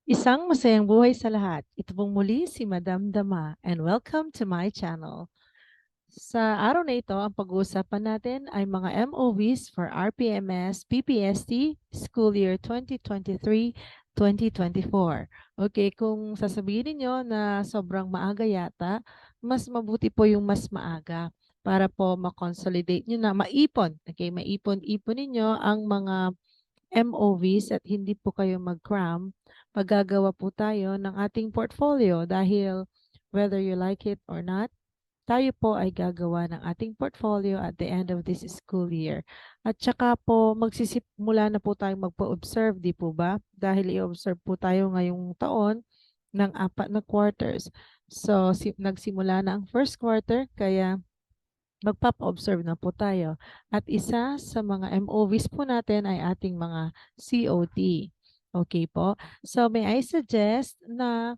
Isang masayang buhay sa lahat. Ito pong muli si Madam Dama and welcome to my channel. Sa araw na ito, ang pag-uusapan natin ay mga MOVs for RPMS-PPST School Year 2023-2024. Okay, kung sasabihin niyo na sobrang maaga yata, mas mabuti po yung mas maaga para po ma-consolidate nyo na, maipon. Okay, maipon-ipon ninyo ang mga MOVs at hindi po kayo mag-cram, maggagawa po tayo ng ating portfolio dahil whether you like it or not, tayo po ay gagawa ng ating portfolio at the end of this school year. At saka po magsisimula na po tayong magpa-observe, di po ba? Dahil i-observe po tayo ngayong taon ng 4 na quarters. So, nagsimula na ang first quarter, kaya magpapa-observe na po tayo. At isa sa mga MOVs po natin ay ating mga COT. Okay po? So may I suggest na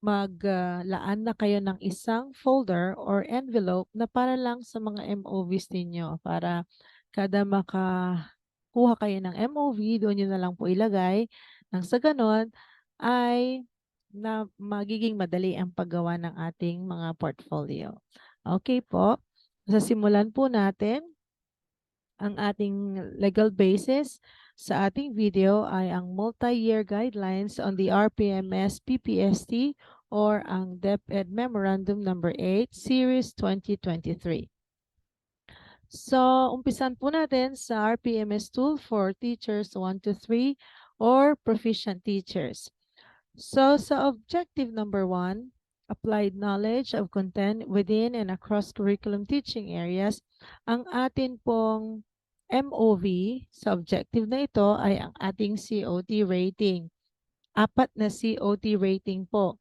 maglaan na kayo ng isang folder or envelope na para lang sa mga MOVs ninyo. Para kada makakuha kayo ng MOV, doon nyo na lang po ilagay. Nang sa ganon ay na magiging madali ang paggawa ng ating mga portfolio. Okay po. Sa simulan po natin, ang ating legal basis sa ating video ay ang multi-year guidelines on the RPMS-PPST or ang DepEd Memorandum Number 8, Series 2023. So, umpisan po natin sa RPMS tool for teachers 1 to 3 or proficient teachers. So, sa objective number 1, applied knowledge of content within and across curriculum teaching areas, ang atin pong MOV sa objective na ito ay ang ating COT rating. 4 na COT rating po.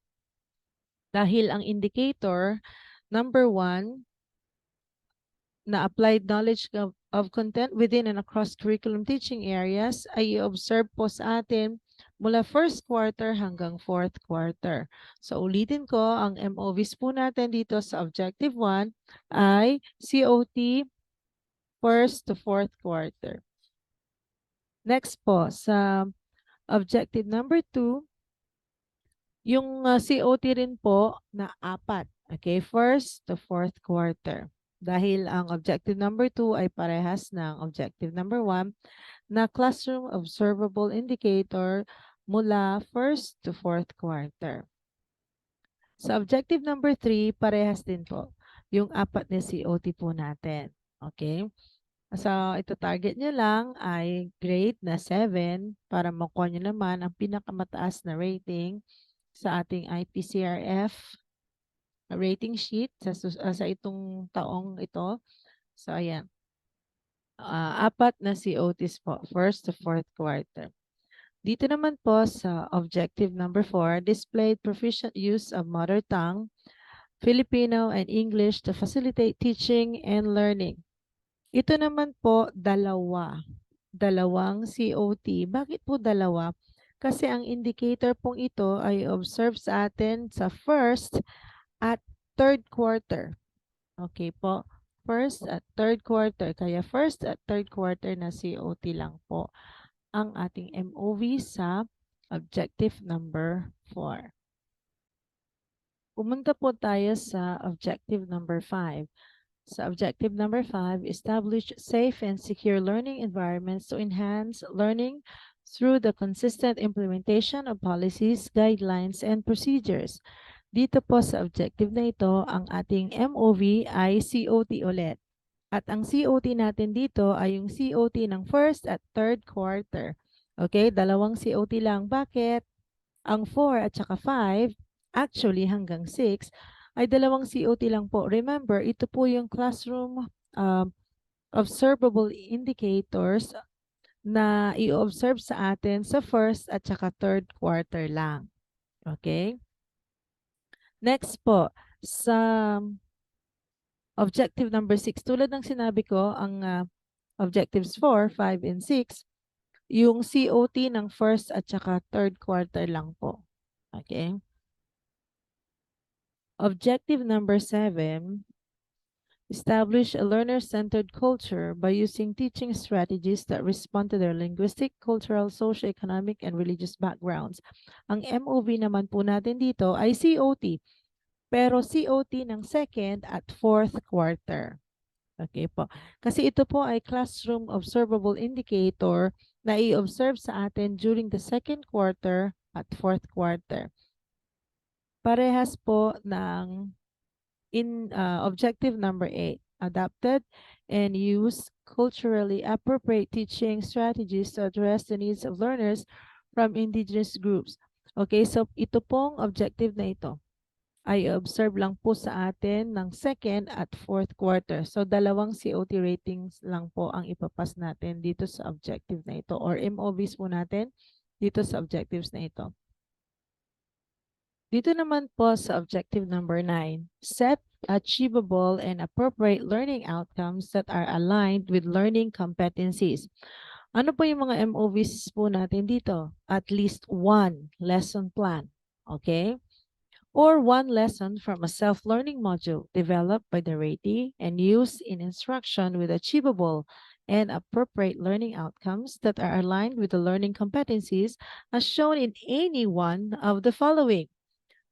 Dahil ang indicator, number 1, na applied knowledge of content within and across curriculum teaching areas ay i-observe po sa atin mula first quarter hanggang fourth quarter. So ulitin ko, ang MOVs po natin dito sa Objective 1 ay COT first to fourth quarter. Next po, sa Objective number 2, yung COT rin po na 4. Okay, first to fourth quarter. Dahil ang objective number 2 ay parehas ng objective number 1 na classroom observable indicator mula first to fourth quarter. Sa objective number 3, parehas din po yung 4 na COT po natin. Okay? So, ito target nyo lang ay grade na 7 para makuha nyo naman ang pinakamataas na rating sa ating IPCRF rating sheet sa itong taong ito. So, ayan. 4 na COTs po, first to fourth quarter. Dito naman po sa objective number 4, displayed proficient use of mother tongue, Filipino and English to facilitate teaching and learning. Ito naman po, dalawang COT. Bakit po dalawa? Kasi ang indicator pong ito ay observe sa atin sa first at third quarter. Okay po. First at third quarter. Kaya first at third quarter na COT lang po ang ating MOV sa objective number 4. Pumunta po tayo sa objective number 5. Sa objective number 5, establish safe and secure learning environments to enhance learning through the consistent implementation of policies, guidelines, and procedures. Dito po sa objective na ito, ang ating MOV ay COT ulit. At ang COT natin dito ay yung COT ng first at third quarter. Okay, dalawang COT lang. Bakit? Ang 4 at saka 5, actually hanggang 6, ay dalawang COT lang po. Remember, ito po yung classroom observable indicators na i-observe sa atin sa first at saka third quarter lang. Okay? Next po, sa objective number 6, tulad ng sinabi ko, ang objectives 4, 5, and 6, yung COT ng first at saka third quarter lang po. Okay? Objective number 7, Establish a learner-centered culture by using teaching strategies that respond to their linguistic, cultural, socioeconomic, and religious backgrounds. Ang MOV naman po natin dito ay COT, pero COT ng second at fourth quarter. Okay po. Kasi ito po ay classroom observable indicator na i-observe sa atin during the second quarter at fourth quarter. Parehas po ng objective number 8, adapted and use culturally appropriate teaching strategies to address the needs of learners from indigenous groups. Okay, so ito pong objective na ito ay observe lang po sa atin ng second at fourth quarter. So, dalawang COT ratings lang po ang ipapas natin dito sa objective na ito or MOVs po natin dito sa objectives na ito. Dito naman po sa objective number 9, set achievable and appropriate learning outcomes that are aligned with learning competencies. Ano po yung mga MOVs po natin dito? At least one lesson plan, okay? Or one lesson from a self-learning module developed by the ratee and used in instruction with achievable and appropriate learning outcomes that are aligned with the learning competencies as shown in any one of the following: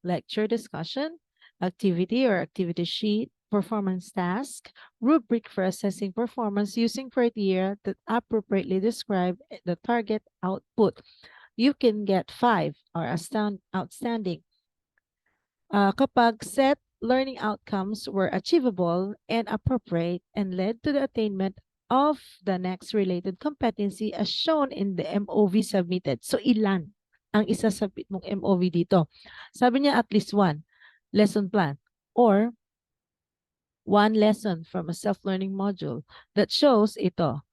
lecture discussion, activity or activity sheet, performance task, rubric for assessing performance using criteria that appropriately describe the target output. You can get 5 or outstanding kapag set learning outcomes were achievable and appropriate and led to the attainment of the next related competency as shown in the MOV submitted. So, ilan ang isasubmit mong MOV dito? Sabi niya at least one lesson plan or one lesson from a self-learning module that shows ito.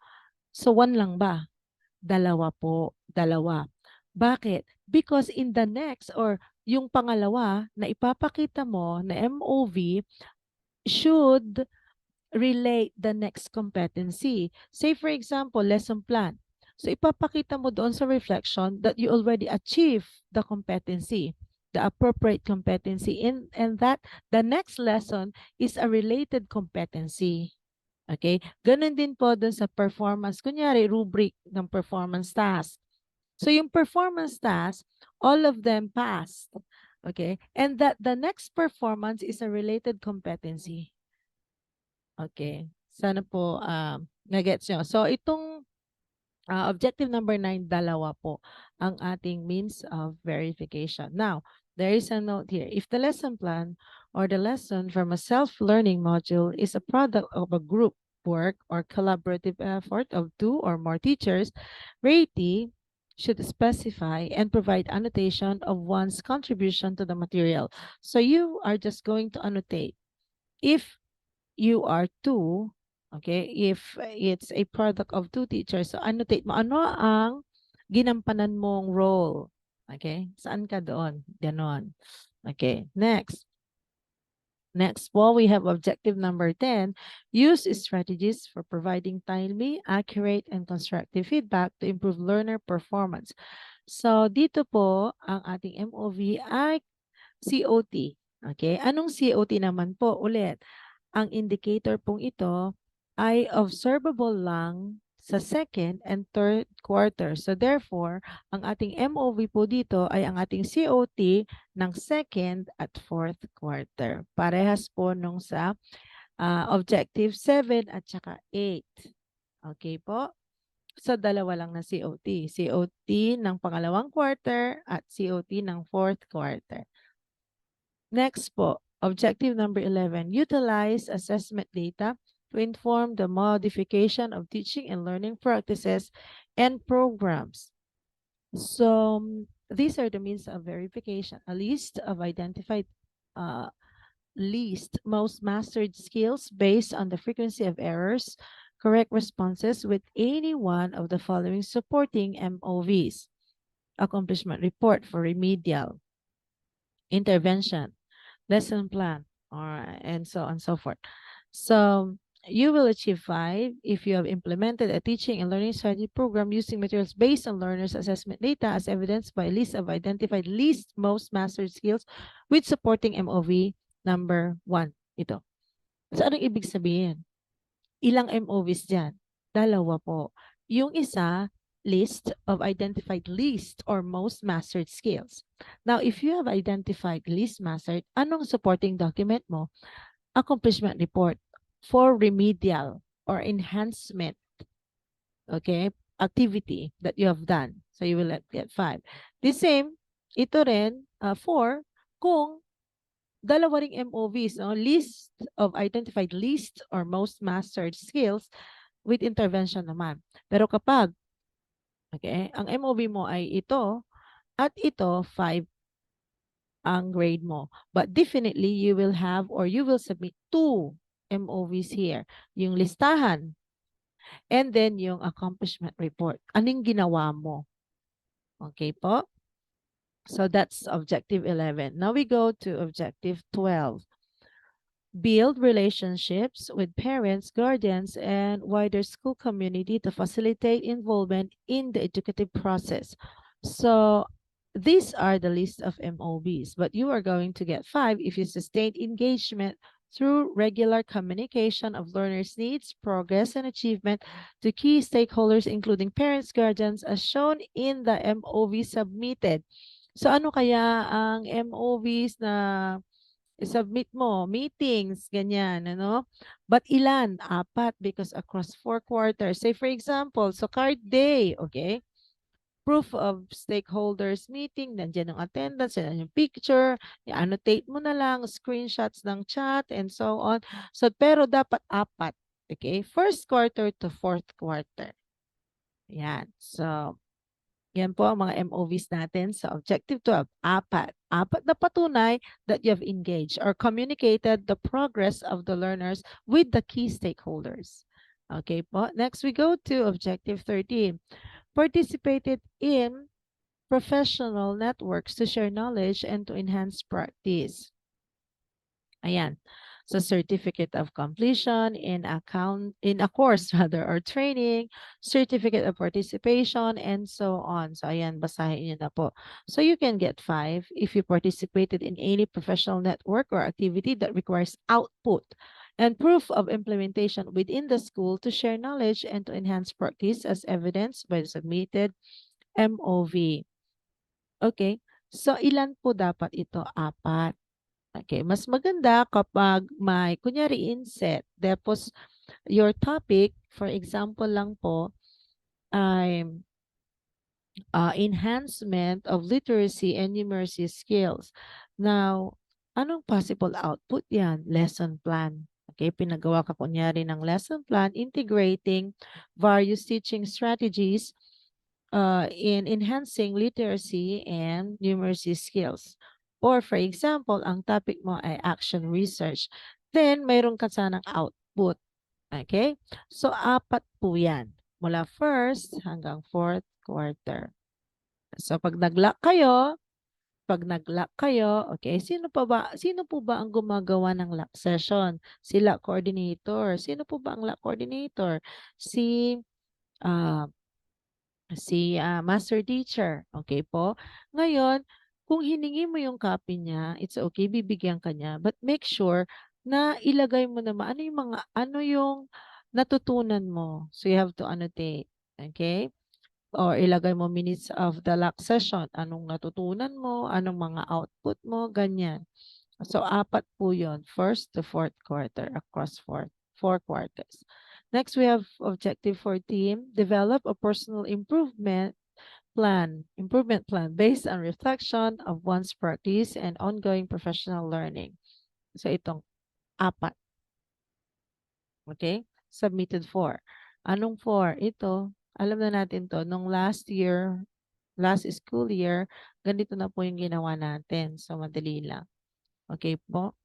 So, one lang ba? Dalawa po, dalawa. Bakit? Because in the next or yung pangalawa na ipapakita mo na MOV should relate the next competency. Say for example, lesson plan. So ipapakita mo doon sa reflection that you already achieve the competency, the appropriate competency, and that the next lesson is a related competency. Okay? Ganun din po doon sa performance. Kunyari, rubric ng performance task. So yung performance task, all of them passed. Okay? And that the next performance is a related competency. Okay. Sana po na-gets nyo. So itong objective number 9, dalawa po ang ating means of verification. Now, there is a note here. If the lesson plan or the lesson from a self-learning module is a product of a group work or collaborative effort of 2 or more teachers, ratee should specify and provide annotation of one's contribution to the material. So you are just going to annotate. If you are 2, okay, if it's a product of 2 teachers, so annotate mo ano ang ginampanan mong role. Okay? Saan ka doon? Ganon. Okay, next. Next po, we have objective number 10. Use strategies for providing timely, accurate, and constructive feedback to improve learner performance. So, dito po, ang ating MOV ay COT. Okay? Anong COT naman po? Ulit, ang indicator pong ito ay observable lang sa second and third quarter. So therefore, ang ating MOV po dito ay ang ating COT ng second at fourth quarter. Parehas po nung sa objective 7 at saka 8. Okay po? So dalawa lang na COT. COT ng pangalawang quarter at COT ng fourth quarter. Next po, objective number 11, utilize assessment data to inform the modification of teaching and learning practices and programs. So these are the means of verification. A list of identified most mastered skills based on the frequency of errors, correct responses with any one of the following supporting MOVs. Accomplishment report for remedial, intervention, lesson plan, and so on and so forth. So you will achieve 5 if you have implemented a teaching and learning strategy program using materials based on learners' assessment data as evidenced by a list of identified most mastered skills with supporting MOV number 1. Ito. So, anong ibig sabihin? Ilang MOVs dyan? 2 po. Yung isa, list of identified least or most mastered skills. Now, if you have identified least mastered, anong supporting document mo? Accomplishment report for remedial or enhancement, okay, activity that you have done. So, you will get 5. The same, ito rin, 4, kung dalawa ring MOVs, no? List of identified least or most mastered skills with intervention naman. Pero kapag, okay, ang MOV mo ay ito at ito, 5 ang grade mo. But definitely, you will have or you will submit 2 MOVs here. Yung listahan and then yung accomplishment report. Anong ginawa mo? Okay po? So that's objective 11. Now we go to objective 12. Build relationships with parents, guardians, and wider school community to facilitate involvement in the educative process. So these are the list of MOBs, but you are going to get 5 if you sustain engagement through regular communication of learners' needs, progress, and achievement to key stakeholders, including parents, guardians, as shown in the MOV submitted. So ano kaya ang MOVs na i-submit mo, meetings, ganyan, ano? But ilan? 4 because across 4 quarters. Say for example, so card day, okay? Proof of stakeholders meeting, nandiyan ang attendance, nandiyan yung picture, i-annotate mo na lang, screenshots ng chat, and so on. So, pero dapat 4, okay? First quarter to fourth quarter. Yan. So, yan po ang mga MOVs natin sa Objective 12. 4. 4 na patunay that you have engaged or communicated the progress of the learners with the key stakeholders. Okay po. Next, we go to Objective 13. Participated in professional networks to share knowledge and to enhance practice. Ayan. So certificate of completion in a course rather or training, certificate of participation, and so on. So ayan, basahin niyo na po. So you can get 5 if you participated in any professional network or activity that requires output and proof of implementation within the school to share knowledge and to enhance practice as evidenced by the submitted MOV. Okay. So ilan po dapat ito? 4. Okay, mas maganda kapag may, kunyari inset, tapos your topic, for example lang po, ay enhancement of literacy and numeracy skills. Now, anong possible output yan? Lesson plan. Okay, pinagawa ka kunyari ng lesson plan, integrating various teaching strategies in enhancing literacy and numeracy skills. Or for example, ang topic mo ay action research. Then, mayroon ka sanang output. Okay? So, 4 po yan. Mula first hanggang fourth quarter. So, pag nag-lock kayo, okay, sino po ba ang gumagawa ng lock session? Sila coordinator. Sino po ba ang lock coordinator? Si ah, master teacher. Okay po? Ngayon, kung hiningi mo yung copy niya, it's okay, bibigyan ka niya. But make sure na ilagay mo naman ano yung natutunan mo. So you have to annotate. Okay? Or ilagay mo minutes of the lock session. Anong natutunan mo, anong mga output mo, ganyan. So 4 po yun. First to fourth quarter across four quarters. Next, we have objective 14, develop a personal improvement plan based on reflection of one's practice and ongoing professional learning. So itong 4. Okay? Submitted 4. Anong 4? Ito, alam na natin to, nung last school year, ganito na po yung ginawa natin. So madali lang. Okay po?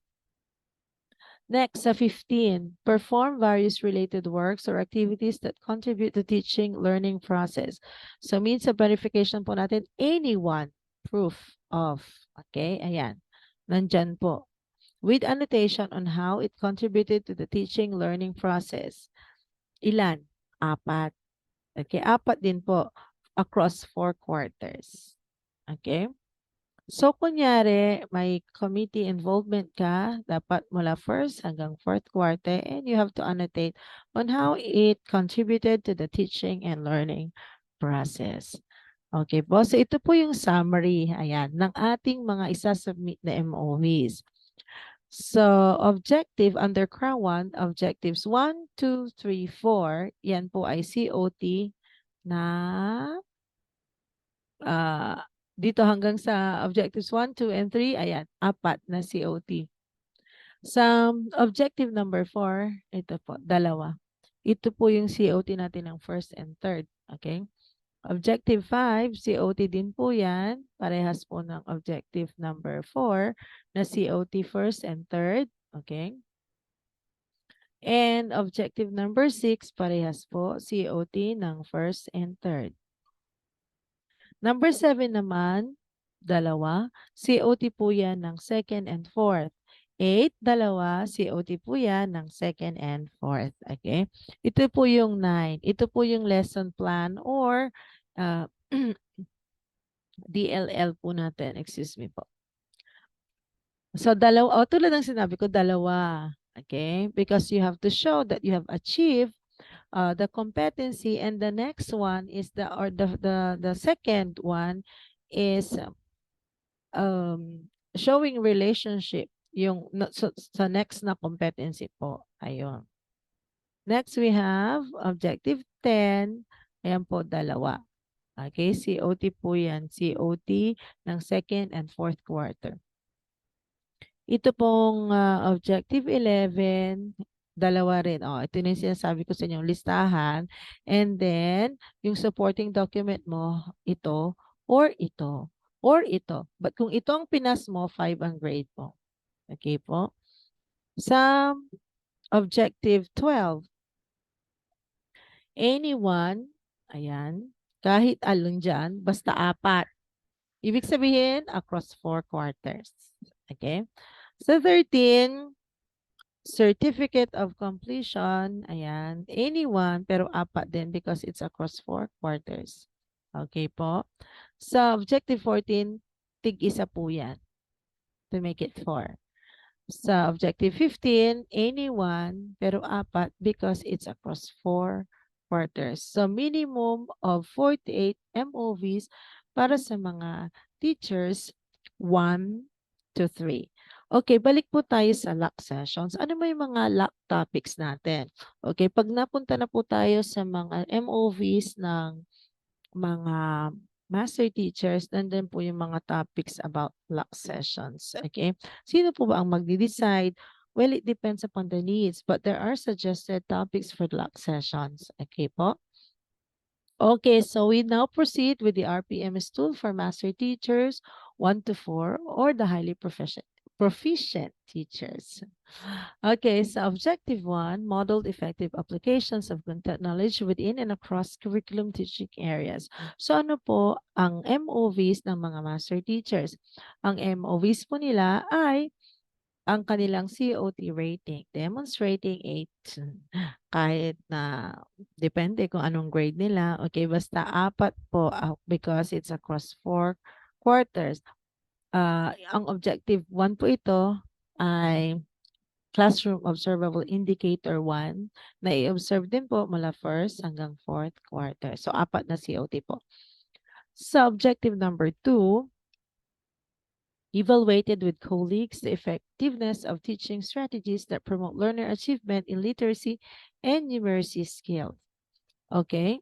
Next, sa 15, perform various related works or activities that contribute to teaching learning process. So means sa verification po natin, anyone, proof of. Okay, ayan. Nandyan po. With annotation on how it contributed to the teaching learning process. Ilan? 4. Okay, 4 din po across 4 quarters. Okay? So, kunyari, may committee involvement ka, dapat mula first hanggang fourth quarter, and you have to annotate on how it contributed to the teaching and learning process. Okay po, so ito po yung summary, ayan, ng ating mga isa-submit na MOVs. So, objective under CRA 1, objectives 1, 2, 3, 4, yan po ay COT na dito hanggang sa objectives 1, 2, and 3, ayan, 4 na COT. Sa objective number 4, ito po, 2. Ito po yung COT natin ng first and third. Okay? Objective 5, COT din po yan. Parehas po ng objective number 4 na COT first and third. Okay? And objective number 6, parehas po, COT ng first and third. Number 7 naman, 2, COT po yan ng second and fourth. 8, 2, COT po yan ng second and fourth. Okay? Ito po yung 9. Ito po yung lesson plan or DLL po natin. Excuse me po. So, tulad ng sinabi ko, 2. Okay? Because you have to show that you have achieved the competency, and the next one is the second one is showing relationship yung sa next na competency po. Ayun. Next we have objective 10. Ayan po, 2. Okay, COT po yan. COT ng second and fourth quarter. Ito pong objective 11, 2 rin. Oh, ito na yung sinasabi ko sa inyong listahan. And then, yung supporting document mo, ito, or ito, or ito. But kung ito ang pinas mo, 5 ang grade mo. Okay po? Sa objective 12, anyone, ayan, kahit alin dyan, basta 4. Ibig sabihin, across 4 quarters. Okay? Sa 13, certificate of completion, ayan, anyone, pero 4 din because it's across 4 quarters. Okay po? Sa objective 14, tig-isa po yan to make it 4. Sa objective 15, anyone, pero 4 because it's across 4 quarters. So, minimum of 48 MOVs para sa mga teachers 1 to 3. Okay, balik po tayo sa lock sessions. Ano ba yung mga lock topics natin? Okay, pag napunta na po tayo sa mga MOVs ng mga master teachers, nandun po yung mga topics about lock sessions. Okay, sino po ba ang magde-decide? Well, it depends upon the needs, but there are suggested topics for lock sessions. Okay po? Okay, so we now proceed with the RPMS tool for master teachers 1 to 4 or the highly proficient teachers. Okay, so objective 1, modeled effective applications of content knowledge within and across curriculum teaching areas. So ano po ang MOVs ng mga master teachers? Ang MOVs po nila ay ang kanilang COT rating, demonstrating 8. Kahit na depende kung anong grade nila. Okay, basta 4 po because it's across 4 quarters. Ang objective 1 po ito ay classroom observable indicator 1 na i-observe din po mula first hanggang fourth quarter. So, 4 na COT po. Sa objective number 2, evaluated with colleagues the effectiveness of teaching strategies that promote learner achievement in literacy and numeracy skills. Okay?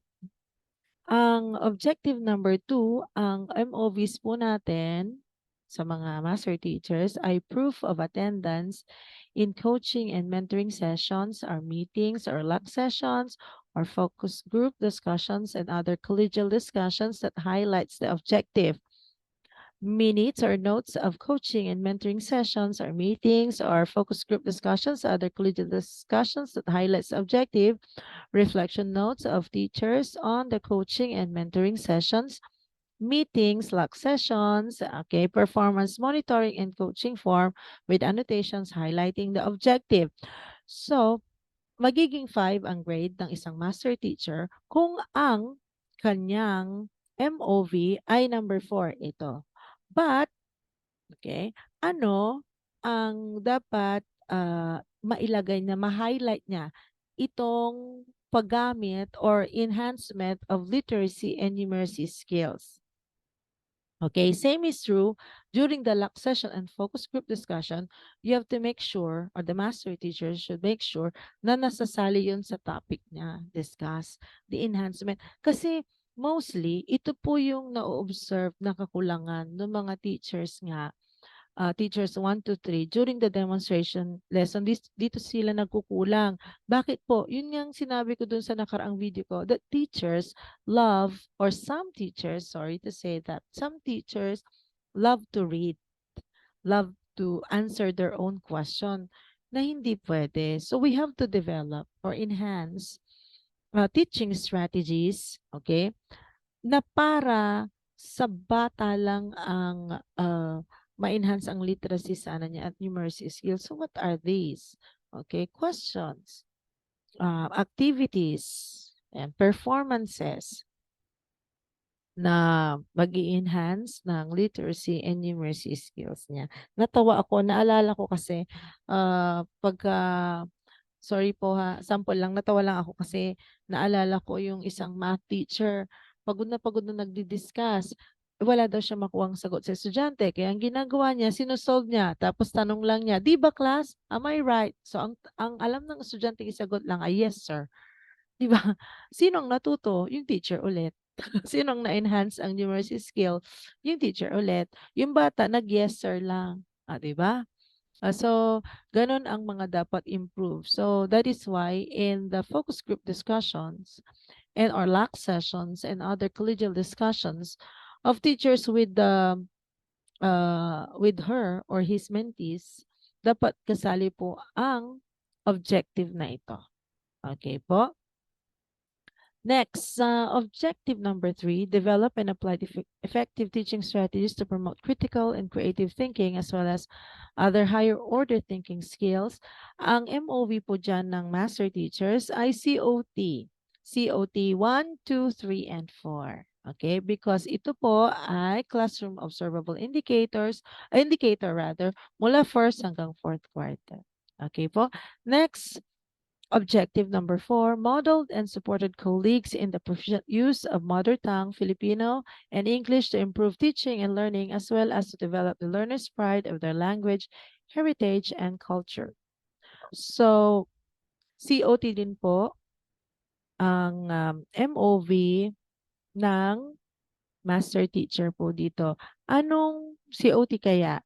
Ang objective number 2, ang MOVs po natin sa mga master teachers ay proof of attendance in coaching and mentoring sessions, or meetings, or lock sessions, or focus group discussions, and other collegial discussions that highlights the objective. Minutes or notes of coaching and mentoring sessions or meetings or focus group discussions, other collegiate discussions that highlights objective, reflection notes of teachers on the coaching and mentoring sessions, meetings, lock sessions, okay, performance monitoring and coaching form with annotations highlighting the objective. So, magiging 5 ang grade ng isang master teacher kung ang kanyang MOV ay number 4 ito. But, Okay? Ano ang dapat mailagay na ma-highlight niya itong paggamit or enhancement of literacy and numeracy skills. Okay, same is true during the lock session and focus group discussion. You have to make sure, or the master teacher should make sure na nasasali yun sa topic niya, discuss the enhancement. Kasi mostly, ito po yung na-observe na kakulangan ng mga teachers nga, teachers 1 to 3 during the demonstration lesson. Dito sila nagkukulang. Bakit po? Yun nga sinabi ko dun sa nakaraang video ko, that teachers love, or some teachers, sorry to say that, some teachers love to read, love to answer their own question na hindi pwede. So we have to develop or enhance teaching strategies, okay, na para sa bata lang ang ma-enhance ang literacy sana niya at numeracy skills. So what are these? Okay, questions, activities, and performances na mag-i-enhance ng literacy and numeracy skills niya. Natawa ako, naalala ko kasi pagka, sorry po ha, sample lang, natawa lang ako kasi naalala ko yung isang math teacher, pagod na nagdi-discuss. Wala daw siya makuhang sagot sa estudyante. Kaya ang ginagawa niya, sinusolve niya. Tapos tanong lang niya, di ba class? Am I right? So ang alam ng estudyante isagot lang ay yes sir. Di ba? Sinong natuto? Yung teacher ulit. Sinong na-enhance ang numeracy skill? Yung teacher ulit. Yung bata, nag-yes sir lang. Di ba? So, ganun ang mga dapat improve. So, that is why in the focus group discussions and or LAC sessions and other collegial discussions of teachers with her or his mentees, dapat kasali po ang objective na ito. Okay po? Next, objective number 3, develop and apply effective teaching strategies to promote critical and creative thinking as well as other higher order thinking skills. Ang MOV po dyan ng master teachers ay COT. COT 1, 2, 3, and 4. Okay, because ito po ay classroom observable indicator mula first hanggang fourth quarter. Okay po. Next, objective number 4, modeled and supported colleagues in the proficient use of mother tongue, Filipino, and English to improve teaching and learning as well as to develop the learner's pride of their language, heritage, and culture. So, COT din po ang MOV ng master teacher po dito. Anong COT kaya?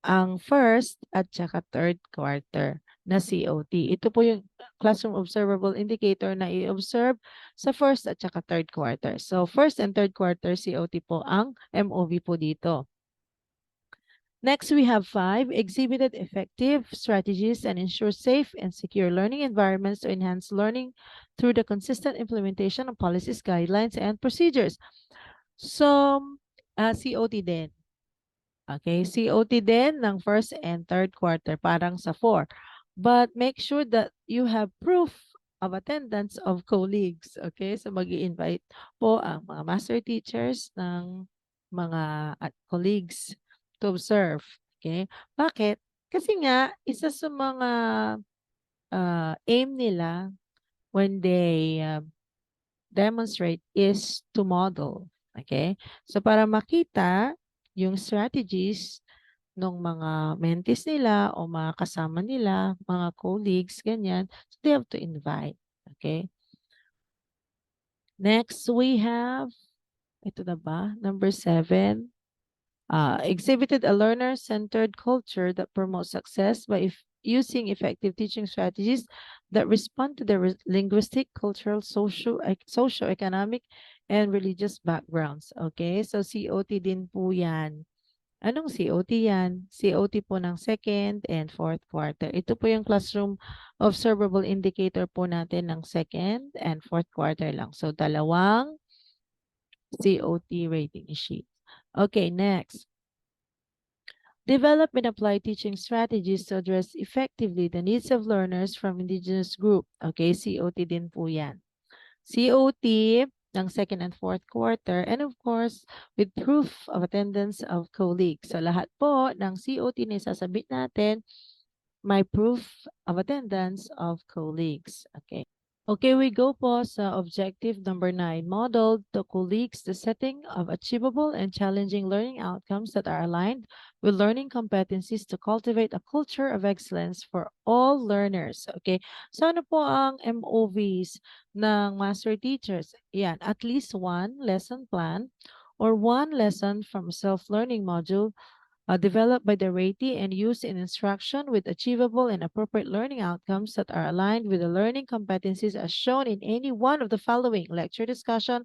Ang first at saka third quarter na COT. Ito po yung classroom observable indicator na i-observe sa first at saka third quarter. So, first and third quarter COT po ang MOV po dito. Next, we have 5, exhibited effective strategies and ensure safe and secure learning environments to enhance learning through the consistent implementation of policies, guidelines, and procedures. So, COT din. Okay, COT din ng first and third quarter, parang sa 4. But make sure that you have proof of attendance of colleagues. Okay, so mag-i-invite po ang mga master teachers ng mga colleagues to observe. Okay, bakit? Kasi nga, isa sa mga aim nila when they demonstrate is to model. Okay, so para makita yung strategies ng mga mentees nila o mga kasama nila, mga colleagues, ganyan. So they have to invite. Okay? Next, we have, ito na ba? Number 7. Exhibited a learner-centered culture that promotes success by using effective teaching strategies that respond to their linguistic, cultural, socio-economic, and religious backgrounds. Okay? So COT din po yan. Anong COT yan? COT po ng second and fourth quarter. Ito po yung classroom observable indicator po natin ng second and fourth quarter lang. So, dalawang COT rating sheet. Okay, next. Develop and apply teaching strategies to address effectively the needs of learners from indigenous group. Okay, COT din po yan. COT ng second and fourth quarter, and of course, with proof of attendance of colleagues. So lahat po ng COT na isasabit natin, may proof of attendance of colleagues. Okay. Okay, we go po sa objective number 9, modeled to colleagues the setting of achievable and challenging learning outcomes that are aligned with learning competencies to cultivate a culture of excellence for all learners. Okay, so ano po ang MOVs ng master teachers? Yan, at least one lesson plan or one lesson from a self-learning module developed by the RATI and used in instruction with achievable and appropriate learning outcomes that are aligned with the learning competencies as shown in any one of the following: lecture discussion,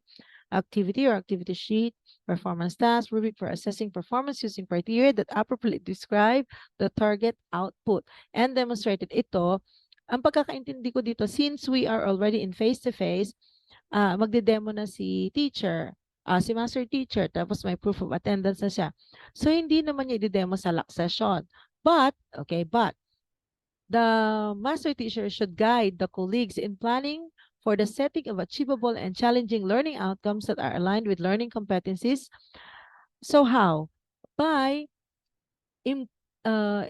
activity or activity sheet, performance task, rubric for assessing performance using criteria that appropriately describe the target output, and demonstrated. Ito, ang pagkakaintindi ko dito, since we are already in face-to-face, magde-demo na si teacher, si master teacher, tapos may proof of attendance na siya. So, hindi naman niya i-demo sa lock session. But the master teacher should guide the colleagues in planning for the setting of achievable and challenging learning outcomes that are aligned with learning competencies. So how? By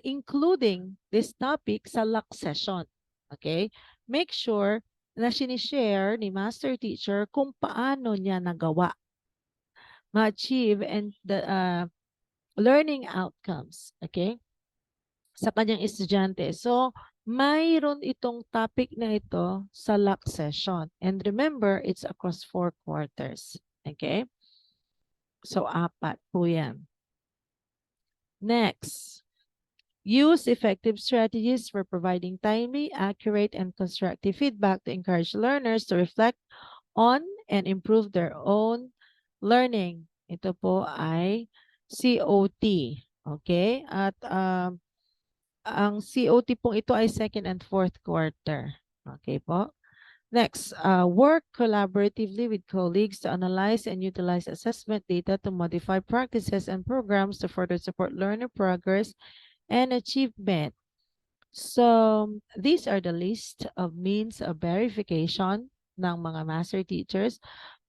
including this topic sa lock session. Okay? Make sure na sinishare ni master teacher kung paano niya nagawa ma-achieve and the learning outcomes, okay, sa kanyang estudyante. So, mayroon itong topic na ito sa lock session. And remember, it's across 4 quarters. Okay? So, 4 po yan. Next, use effective strategies for providing timely, accurate, and constructive feedback to encourage learners to reflect on and improve their own learning. Ito po ay COT. Okay? At ang COT pong ito ay second and fourth quarter. Okay po? Next, work collaboratively with colleagues to analyze and utilize assessment data to modify practices and programs to further support learner progress and achievement. So, these are the list of means of verification ng mga master teachers.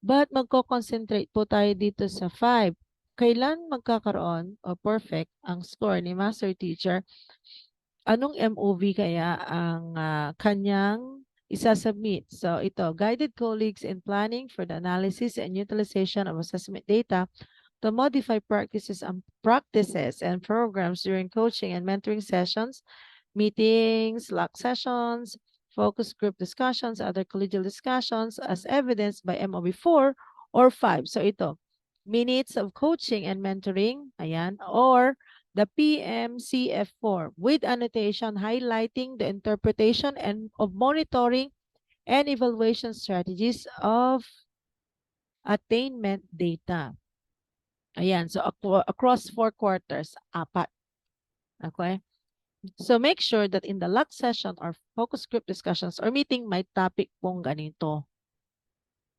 But magko-concentrate po tayo dito sa 5. Kailan magkakaroon o perfect ang score ni master teacher? Anong MOV kaya ang kanyang isasubmit? So ito, guided colleagues in planning for the analysis and utilization of assessment data to modify practices and programs during coaching and mentoring sessions, meetings, lock sessions, focus group discussions, other collegial discussions as evidenced by MOB 4 or 5. So ito, minutes of coaching and mentoring, ayan, or the PMCF form with annotation highlighting the interpretation and of monitoring and evaluation strategies of attainment data. Ayan, so across 4 quarters, 4. Okay? So make sure that in the lock session or focus group discussions or meeting, may topic pong ganito.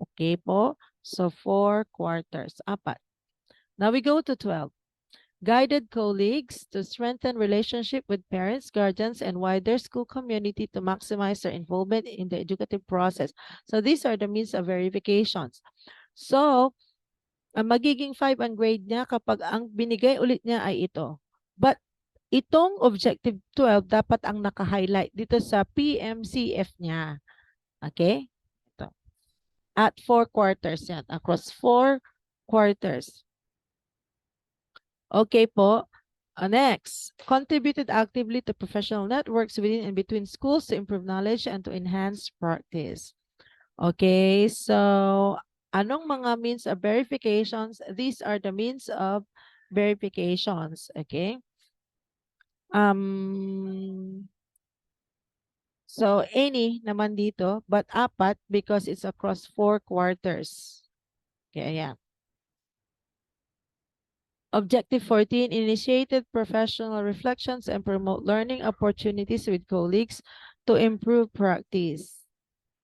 Okay po? So 4 quarters, 4. Now we go to 12. Guided colleagues to strengthen relationship with parents, guardians, and wider school community to maximize their involvement in the educative process. So these are the means of verifications. So, magiging 5 ang grade niya kapag ang binigay ulit niya ay ito. But itong objective 12 dapat ang naka-highlight dito sa PMCF niya. Okay? Ito. At 4 quarters yan. Across 4 quarters. Okay po. Next, contributed actively to professional networks within and between schools to improve knowledge and to enhance practice. Okay, so anong mga means of verifications? These are the means of verifications. Okay. So any naman dito, but 4 because it's across 4 quarters. Okay, ayan. Objective 14, initiated professional reflections and promote learning opportunities with colleagues to improve practice.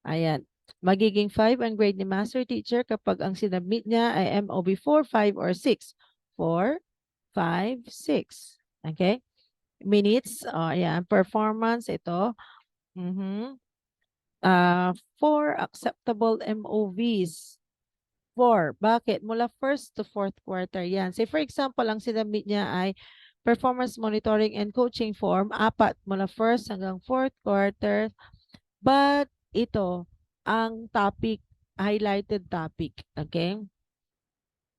Ayan. Magiging 5 ang grade ni master teacher kapag ang sinubmit niya ay MOB 4, 5, or 6. 4, 5, 6. Okay? Minutes, ayan. Performance, ito. 4 acceptable MOVs. 4. Bakit? Mula first to fourth quarter yan. Say for example, ang sinabit niya ay performance monitoring and coaching form, 4 mula first hanggang fourth quarter. But ito, ang topic, highlighted topic, okay?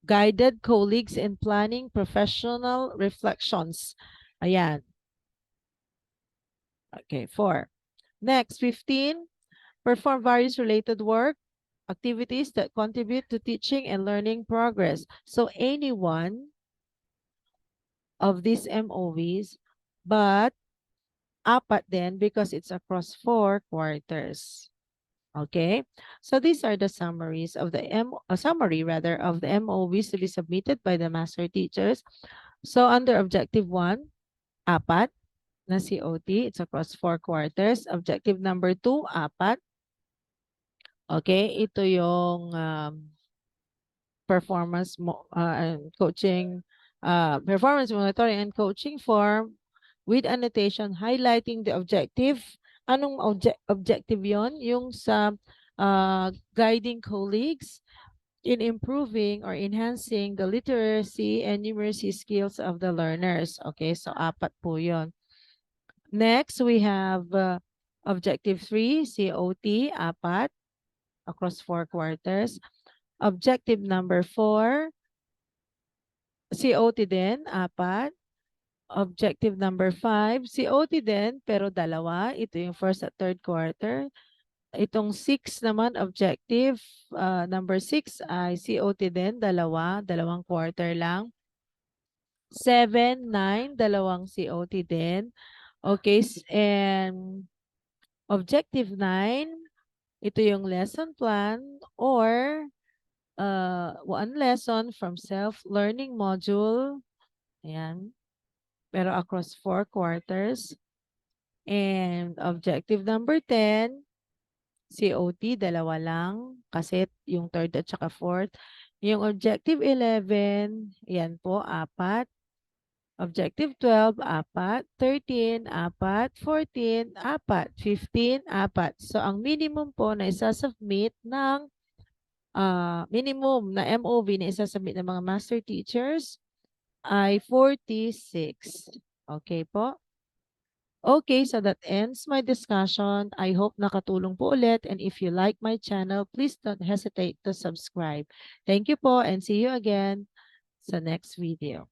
Guided colleagues in planning professional reflections. Ayan. Okay, 4. Next, 15. Perform various related work, activities that contribute to teaching and learning progress. So any one of these MOVs, but 4 din because it's across 4 quarters. Okay, so these are the summaries of the summary rather of the MOVs to be submitted by the master teachers. So under objective 1, 4 na COT, it's across 4 quarters. Objective number 2, 4. Okay, ito yung performance coaching, performance monitoring and coaching form with annotation highlighting the objective. Anong objective yon? Yung sa guiding colleagues in improving or enhancing the literacy and numeracy skills of the learners. Okay, so 4 po yon. Next, we have objective 3, COT, 4, across 4 quarters. Objective number 4, COT din, 4. Objective number 5, COT din, pero 2. Ito yung first at third quarter. Itong 6 naman, objective number 6 ay COT din, 2. 2 quarter lang. 7, 9, 2 COT din. Okay, and objective 9, ito yung lesson plan or one lesson from self-learning module. Ayan. Pero across 4 quarters. And objective number 10, COT, 2 lang. Kasi yung third at saka fourth. Yung objective 11, yan po, 4. Objective 12, 4. 13, 4. 14, 4. 15, 4. So, ang minimum po na isasubmit ng minimum na MOV na isasubmit ng mga master teachers ay 46. Okay po? Okay, so that ends my discussion. I hope nakatulong po ulit. And if you like my channel, please don't hesitate to subscribe. Thank you po and see you again sa next video.